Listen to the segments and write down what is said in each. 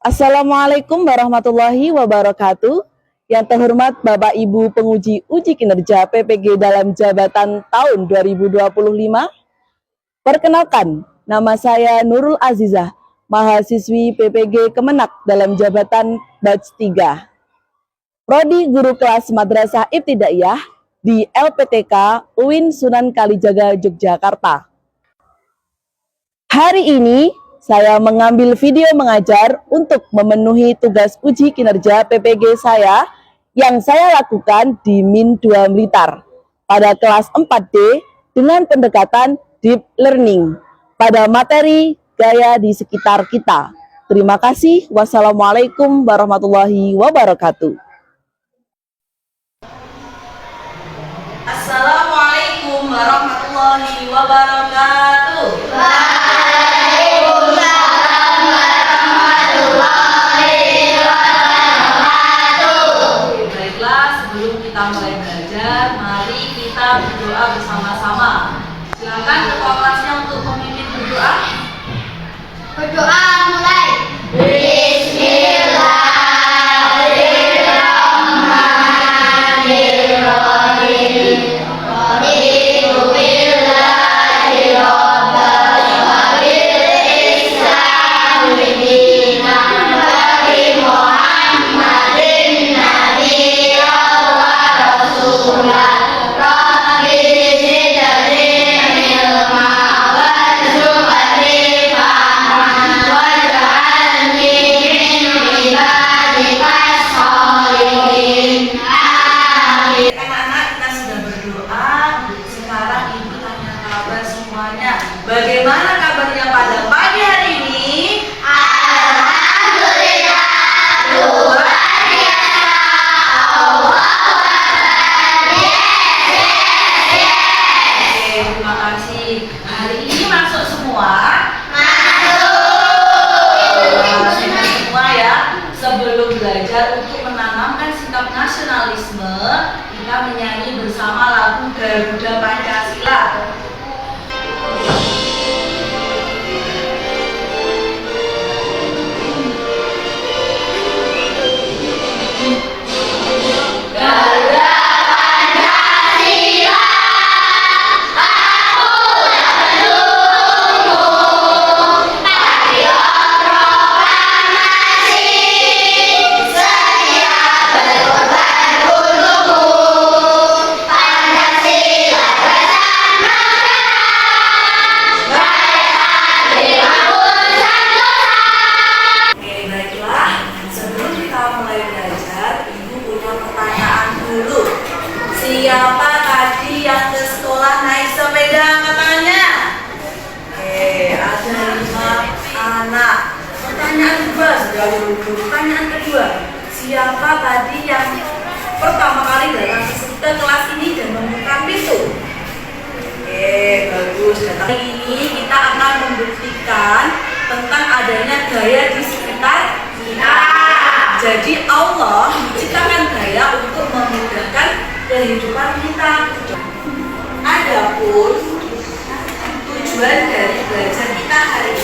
Assalamualaikum warahmatullahi wabarakatuh. Yang terhormat Bapak Ibu penguji uji kinerja PPG dalam jabatan tahun 2025. Perkenalkan, nama saya Nurul Azizah, mahasiswi PPG Kemenak dalam jabatan batch 3. Prodi Guru Kelas Madrasah Ibtidaiyah di LPTK UIN Sunan Kalijaga, Yogyakarta. Hari ini saya mengambil video mengajar untuk memenuhi tugas uji kinerja PPG saya yang saya lakukan di Min 2 Blitar pada kelas 4D dengan pendekatan Deep Learning pada materi gaya di sekitar kita. Terima kasih. Wassalamualaikum warahmatullahi wabarakatuh. Assalamualaikum warahmatullahi wabarakatuh. Kita mulai belajar, mari kita berdoa bersama-sama. Silakan ketua kelasnya untuk memimpin berdoa. Berdoa mulai. Bismillahirrahmanirrahim. Raditu billahi rabban wa bil Islam dinan wa bi Muhammadin nabiyyan wa rasulan. Rabbi zidni ilma warzuqni fahman waj'alni min ibadikas sholihin. Amin. Anak-anak, kita sudah berdoa. Sekarang ibu tanya kabar semuanya. Bagaimana kabarnya pada pagi hari ini? Alhamdulillah, luar biasa. Allahu Akbar. Oke, terima kasih. Hari ini masuk semua. Terima semua ya. Sebelum belajar untuk menanamkan sikap nasionalisme, kita menyanyi bersama lagu Garuda Pancasila. Garuda Pancasila, aku pendukungmu. Patriot proklamasi, setia berkorban untukmu. Pancasila bersama baik hati maupun sentosa. Oke, baiklah. Sebelum kita mulai belajar, ibu punya pertanyaan dulu. Siapa tadi yang ke sekolah naik sepeda? Angkat tangannya. Oke, ada 5 anak. Pertanyaan kedua, sudah dulu. Pertanyaan kedua, siapa tadi yang pertama kali datang ke kelas ini dan membuka pintu? Oke, bagus. Hari ini kita akan membuktikan tentang adanya gaya di sekitar kita. Jadi Allah menciptakan gaya untuk memudahkan kehidupan kita. Adapun tujuan dari belajar kita hari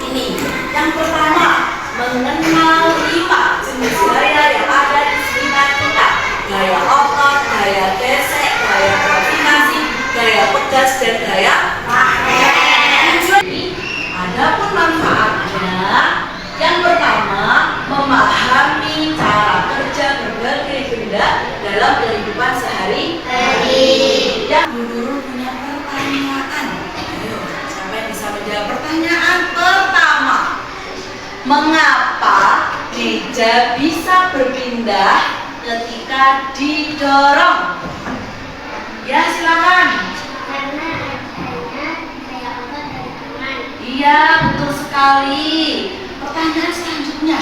ini, yang pertama, mengenal 5 jenis gaya yang ada di sekitar kita. Gaya otot, gaya gesek, gaya gravitasi, gaya pegas, dan gaya magnet. Adapun manfaatnya, yang pertama, memahami cara kerja berbagai benda dalam kehidupan sehari-hari. Yang dulu punya pertanyaan. Ayo, siapa yang bisa menjawab pertanyaan pertama? Mengapa meja bisa berpindah ketika didorong? Ya, silakan. Karena adanya gaya otot dan tangan. Iya, betul sekali. Pertanyaan selanjutnya,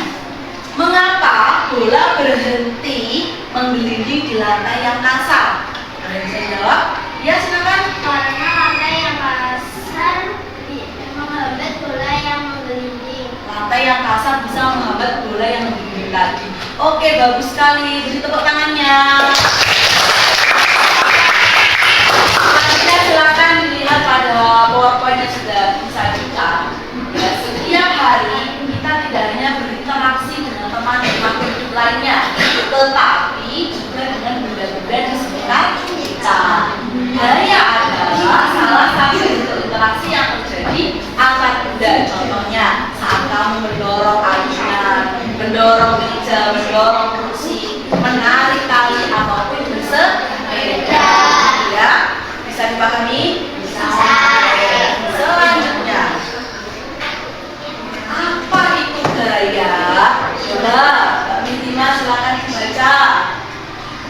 mengapa bola berhenti menggelinding di lantai yang kasar? Ada yang bisa jawab? Ya, silakan. Karena lantai yang kasar menghambat bola yang menggelinding. Lantai yang kasar bisa menghambat bola yang menggelinding tadi. Oke, bagus sekali. Beri tepuk tangannya. Selanjutnya silakan dilihat pada PowerPoint yang sudah bisa dibuka. Ya, setiap hari kita Bisa dipahami? Bisa. Selanjutnya, apa itu gaya? Coba Mbak Mitima silakan dibaca.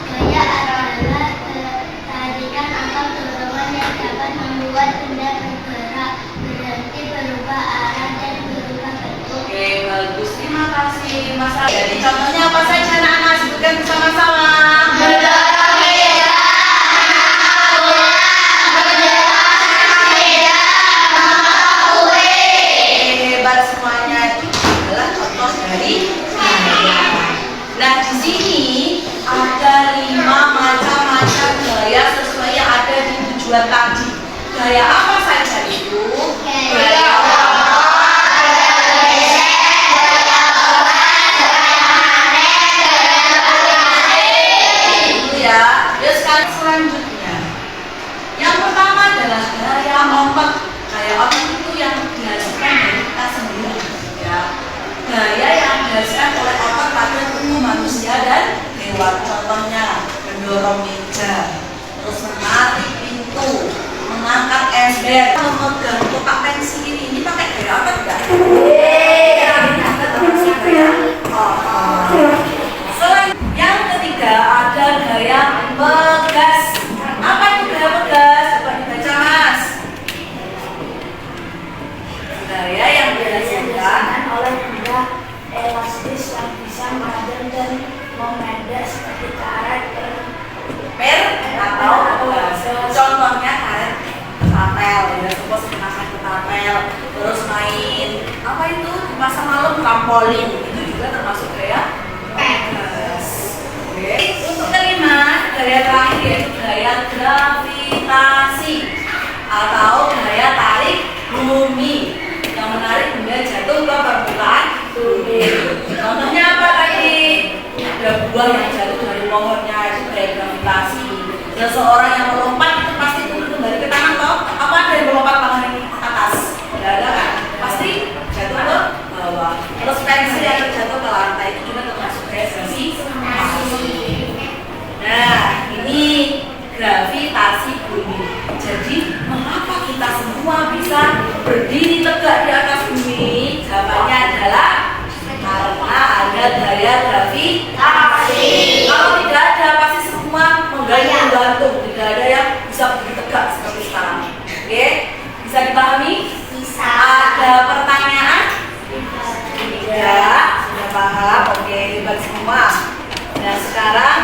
Gaya adalah kehadiran atau dorongan yang dapat membuat benda bergerak, berhenti, berubah arah, dan berubah bentuk. Oke, bagus. Terima kasih Mas. Jadi contohnya apa saja anak-anak, sebutkan bersama-sama. Hebat semuanya, itu adalah contoh dari gaya. Nah, di sini ada 5 macam-macam gaya sesuai yang ada di tujuan tadi. Gaya apa saja itu? Gaya ya. Yuk sekarang selanjutnya. Yang pertama adalah gaya otot. Gaya otot itu yang dihasilkan dari kita sendiri, ya. Gaya yang dihasilkan oleh otot pada tubuh manusia dan hewan. Contohnya mendorong meja, terus menarik pintu, mengangkat ember, memegang kotak pensil ini pakai gaya otot nggak? Ada termasuk gaya otot. Yang ketiga ada gaya pegas. Apa itu gaya pegas? Coba dibaca Mas. Gaya yang dihasilkan oleh benda elastis yang bisa mengajar dan memendek seperti karet, atau pegas. Contohnya karet ketapel, ya suppose dipasang ketapel. Terus main apa itu di masa malam trampolin, itu juga termasuk gaya pegas. Oke. Untuk kelima, gaya terakhir yaitu gaya gravitasi atau gaya tarik bumi yang menarik benda jatuh ke permukaan bumi. Contohnya apa tadi? Ada buah yang jatuh dari pohonnya, itu gaya gravitasi. Seseorang yang melompat itu pasti turun kembali ke tanah toh? Apa ada yang melompat tangan ini ke atas? Tidak ada kan? Pasti jatuh ke bawah. Terus pensil yang terjatuh ke lantai itu juga termasuk gaya gravitasi. Nah, ini gravitasi bumi. Jadi, mengapa kita semua bisa berdiri tegak di atas bumi? Jawabannya adalah karena ada gaya gravitasi. Kalau tidak ada, pasti semua menggantung. Tidak ada yang bisa berdiri tegak seperti sekarang. Oke, bisa dipahami? Bisa. Ada pertanyaan? Tidak, sudah paham. Oke, hebat semua. Nah, sekarang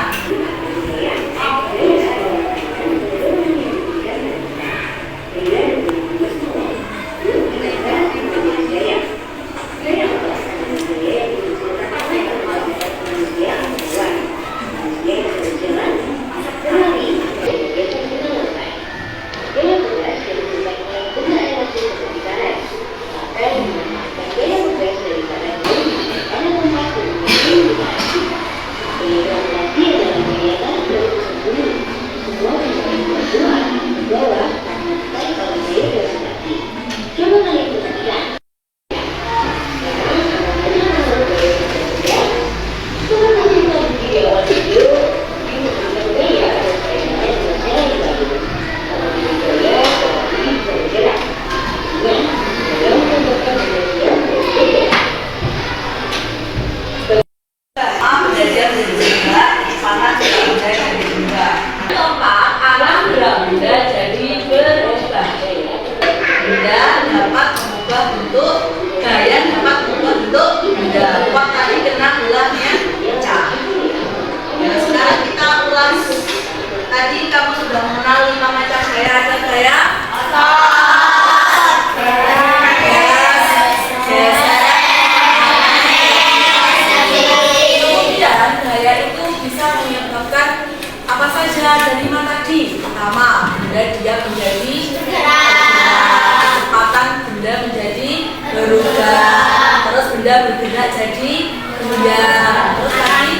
bergerak jadi goyang. Terus tadi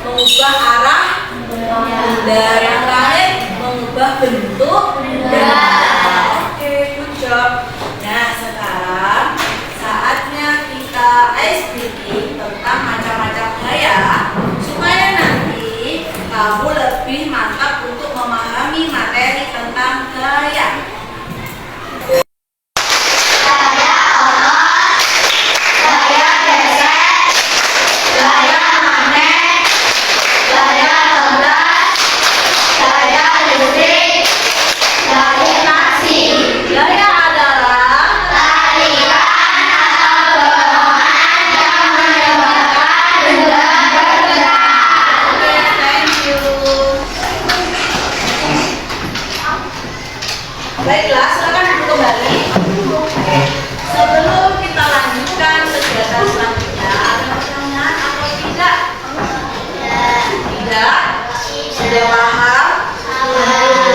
mengubah arah benda, yang terakhir mengubah bentuk benda. Oke, good job. Nah, sekarang saatnya kita ice breaking tentang macam-macam gaya supaya nanti kamu lebih mantap untuk memahami materi tentang gaya. Baiklah, silakan duduk kembali. Sebelum kita lanjutkan kegiatan selanjutnya, ada pertanyaan atau tidak? Tidak? Sudah paham?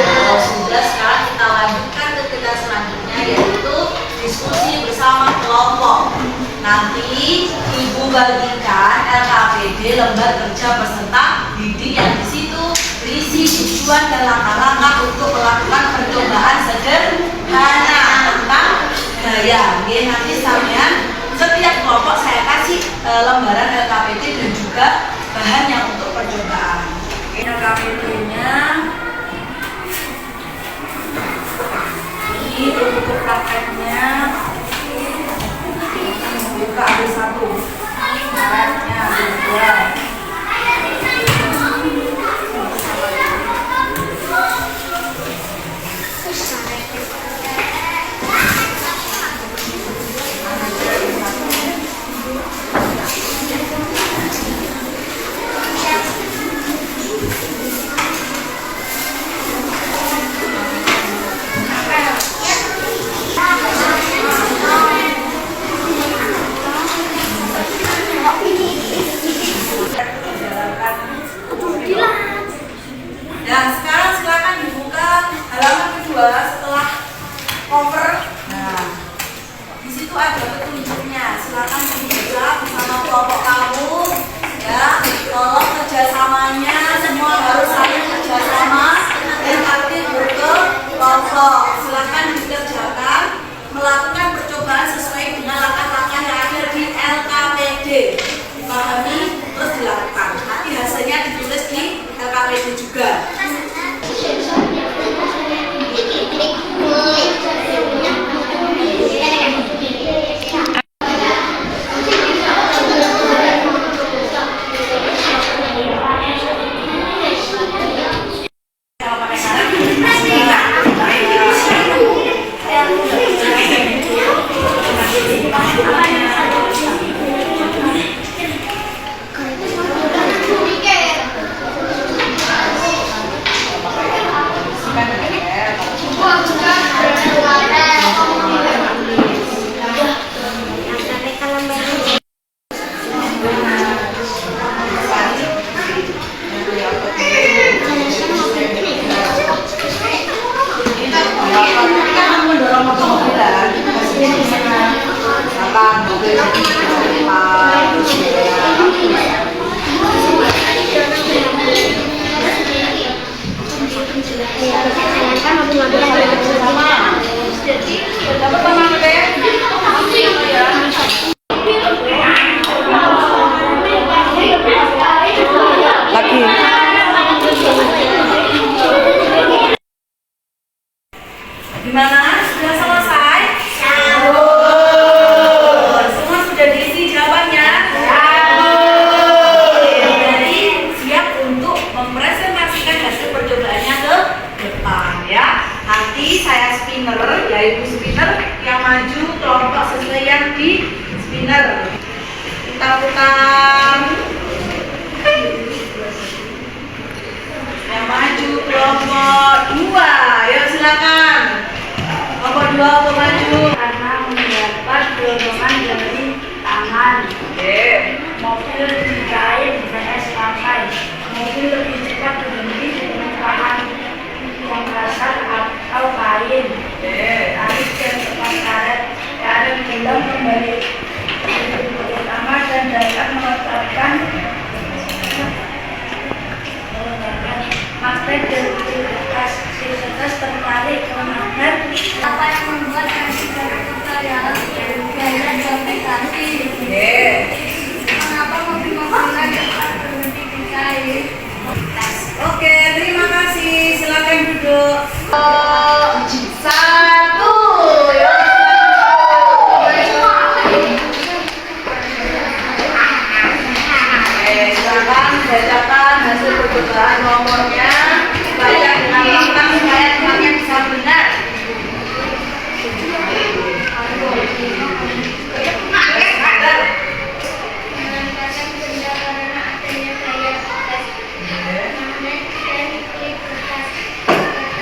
Kalau sudah, sekarang kita lanjutkan kegiatan selanjutnya, yaitu diskusi bersama kelompok. Nanti Ibu bagikan LKPD lembar kerja peserta didik yang di situ berisi tujuan dan langkah-langkah untuk melakukan percobaan sederhana tentang gaya. Oke, nanti sampean setiap kelompok saya kasih lembaran LKPD dan juga bahan yang untuk percobaan. LKPD-nya ini untuk prakteknya buka ada 1, bahannya ada 2. Nah, sekarang silakan dibuka halaman kedua setelah cover. Nah, di situ ada petunjuknya. Silakan dibaca bersama kelompok kamu. Ya, tolong kerjasamanya semua harus saling kerjasama dan aktif berkelompok. Silakan dikerjakan melakukan percobaan sesuai dengan langkah-langkah yang ada di LKPD. Dipahami terus dilakukan. Nanti hasilnya ditulis di LKPD juga. Gimana? Sudah selesai? Semua sudah diisi jawabannya? Jadi siap untuk mempresentasikan hasil percobaannya ke depan ya. Nanti saya spinner, ya ibu spinner yang maju kelompok sesuai yang di spinner. Kita putar. Yang maju kelompok 2. Yuk silakan. Kelompok 2 untuk maju. Karena mendapat dorongan dari tangan. Oke. Mobil dikain vs pakai. Mobil lebih cepat berhenti dengan tangan yang kasar atau kain. Tarik dan tekan karet. Karet bilang kembali pertama dan dapat menetapkan magnet dari kertas. Si kertas tertarik ke magnet. Apa yang membuat gaya sampai tadi? Mengapa mobil-mobilan dapat berhenti di kain? Oke, terima kasih. Silakan duduk. 1. Silakan bacakan hasil percobaan nomornya. Baca dengan lengkap supaya semuanya bisa benar.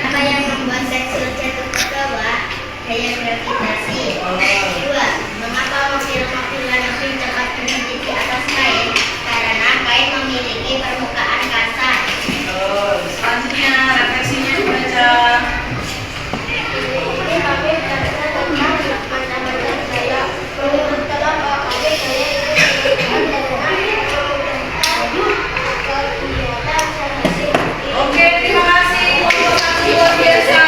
Apa yang membuat tekstil jatuh ke gaya gravitasi. Dua, mengapa mobil-mobil lebih cepat berhenti di atas kain? Karena kain memiliki permukaan kasar. Selanjutnya refleksinya dibaca. Oke, terima kasih. Kelompok satu luar biasa.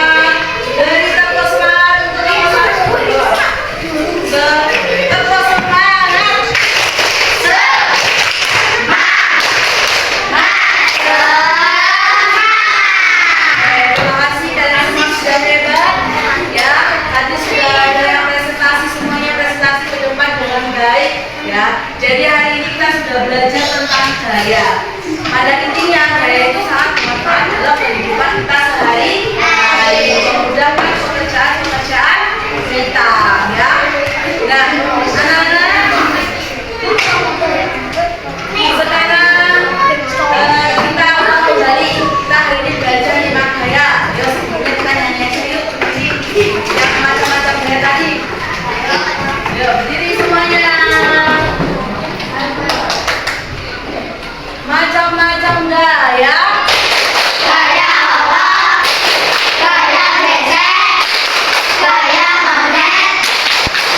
Dari teko semangat untuk kelompok satu. Teko semangat. Terima kasih kalian semua sudah hebat. Ya, tadi sudah ada yang presentasi semuanya presentasi ke depan dengan baik. Ya, jadi hari ini kita sudah belajar tentang gaya. Pada intinya gaya itu sangat bermanfaat dalam kehidupan kita sehari-hari, memudahkan pekerjaan kita. Ya, nah anak-anak, sekarang kita ulang kembali. Kita hari ini belajar 5 gaya. Ya, sebelumnya kita nyanyi aja yuk seperti yang macam-macam gaya tadi. Yuk, berdiri semuanya. Macam-macam gaya. Gaya awal, gaya becek, gaya magnet,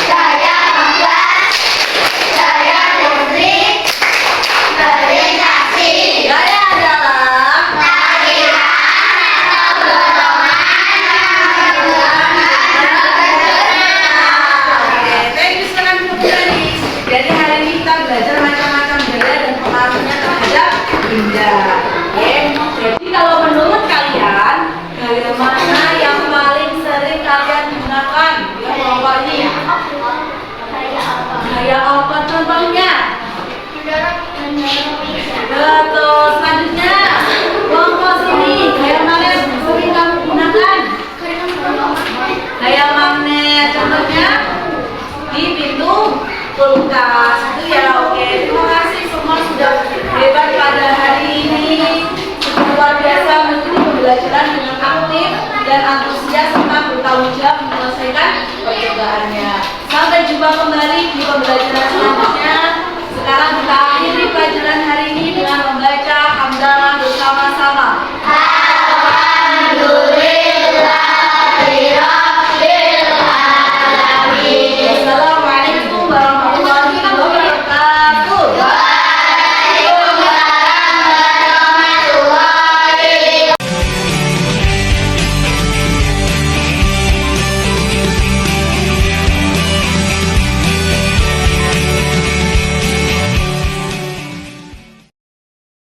gaya bebas, gaya musik, gravitasi. Gaya adalah Tagihan atau Oke, thank you sekali Bu Putri. Jadi hari ini kita belajar macam-macam gaya dan pengaruhnya terhadap benda. Oke, jadi kalau menurut kalian gaya mana yang paling sering kalian gunakan di kelompok ini? Gaya apa contohnya? Betul. Selanjutnya kelompok sini gaya mana yang sering kamu gunakan? Gaya magnet, contohnya di pintu kulkas itu ya. Oke, terima kasih semua sudah hebat pada hari ini. Sudah luar biasa mengikuti pembelajaran dengan aktif dan antusias serta bertanggung jawab menyelesaikan percobaannya. Sampai jumpa kembali di pembelajaran selanjutnya. Sekarang kita akhiri